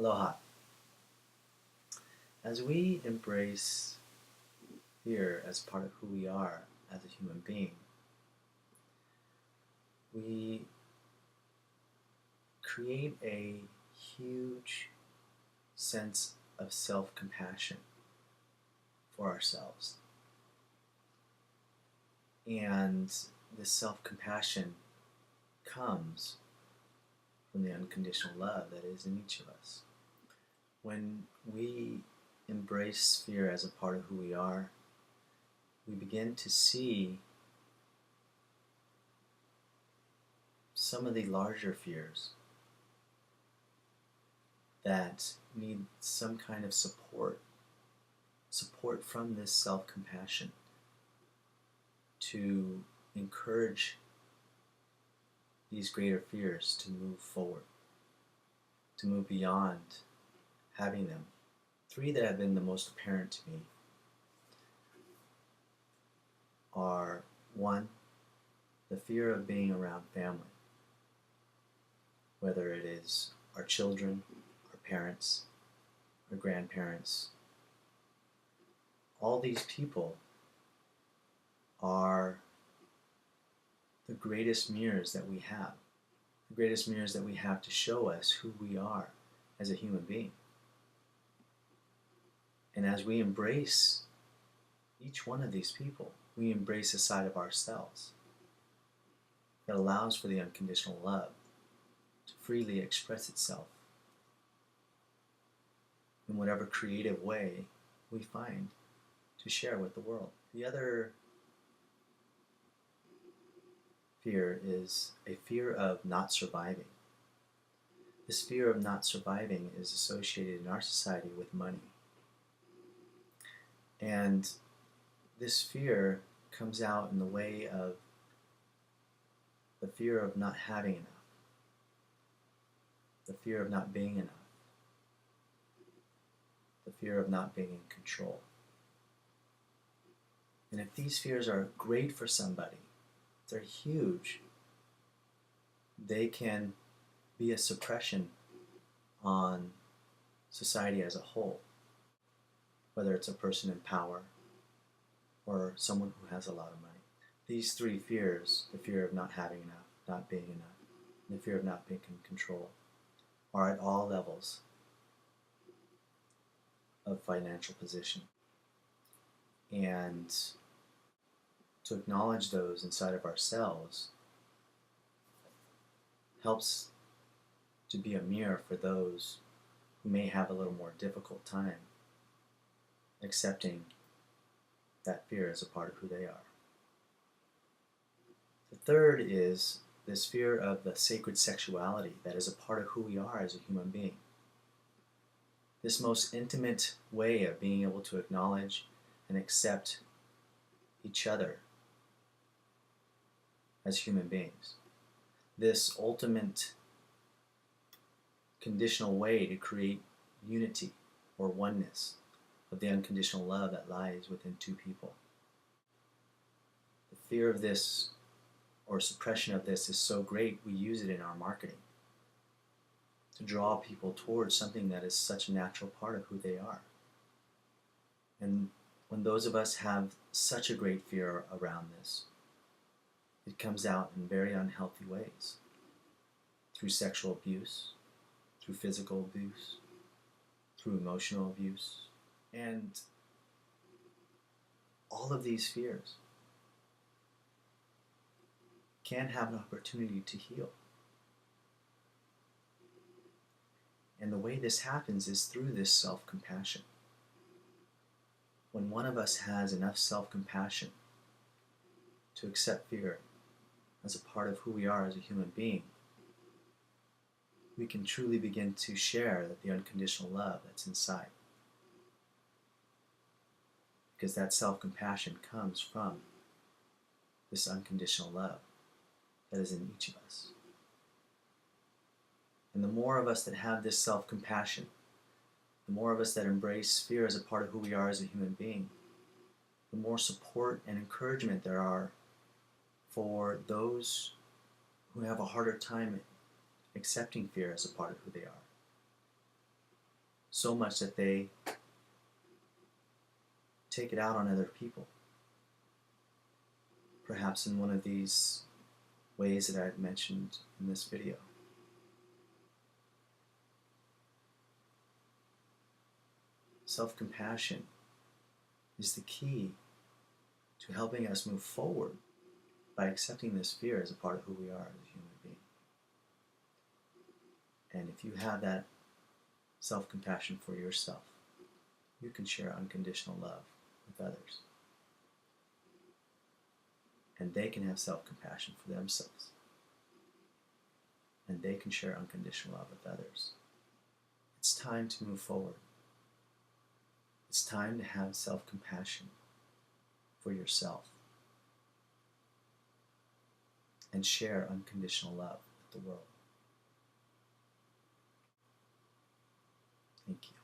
Aloha. As we embrace fear as part of who we are as a human being, we create a huge sense of self-compassion for ourselves. And this self-compassion comes from the unconditional love that is in each of us. When we embrace fear as a part of who we are, we begin to see some of the larger fears that need some kind of support from this self-compassion to encourage these greater fears to move forward, to move beyond having them. Three that have been the most apparent to me are: one, the fear of being around family, whether it is our children, our parents, our grandparents. All these people are the greatest mirrors that we have. The greatest mirrors that we have to show us who we are as a human being. And as we embrace each one of these people, we embrace a side of ourselves that allows for the unconditional love to freely express itself in whatever creative way we find to share with the world. The other fear is a fear of not surviving. This fear of not surviving is associated in our society with money. And this fear comes out in the way of the fear of not having enough, the fear of not being enough, the fear of not being in control. And if these fears are great for somebody, they're huge, they can be a suppression on society as a whole, whether it's a person in power or someone who has a lot of money. These three fears, the fear of not having enough, not being enough, and the fear of not being in control, are at all levels of financial position. And to acknowledge those inside of ourselves helps to be a mirror for those who may have a little more difficult time accepting that fear as a part of who they are. The third is this fear of the sacred sexuality that is a part of who we are as a human being. This most intimate way of being able to acknowledge and accept each other as human beings. This ultimate conditional way to create unity or oneness of the unconditional love that lies within two people. The fear of this or suppression of this is so great, we use it in our marketing to draw people towards something that is such a natural part of who they are. And when those of us have such a great fear around this, it comes out in very unhealthy ways, through sexual abuse, through physical abuse, through emotional abuse, and all of these fears can have an opportunity to heal. And the way this happens is through this self-compassion. When one of us has enough self-compassion to accept fear as a part of who we are as a human being, we can truly begin to share the unconditional love that's inside. Because that self-compassion comes from this unconditional love that is in each of us. And the more of us that have this self-compassion, the more of us that embrace fear as a part of who we are as a human being, the more support and encouragement there are for those who have a harder time accepting fear as a part of who they are. so much that they take it out on other people. Perhaps in one of these ways that I've mentioned in this video. Self-compassion is the key to helping us move forward by accepting this fear as a part of who we are as a human being. And if you have that self-compassion for yourself, you can share unconditional love with others. And they can have self-compassion for themselves. And they can share unconditional love with others. It's time to move forward. It's time to have self-compassion for yourself and share unconditional love with the world. Thank you.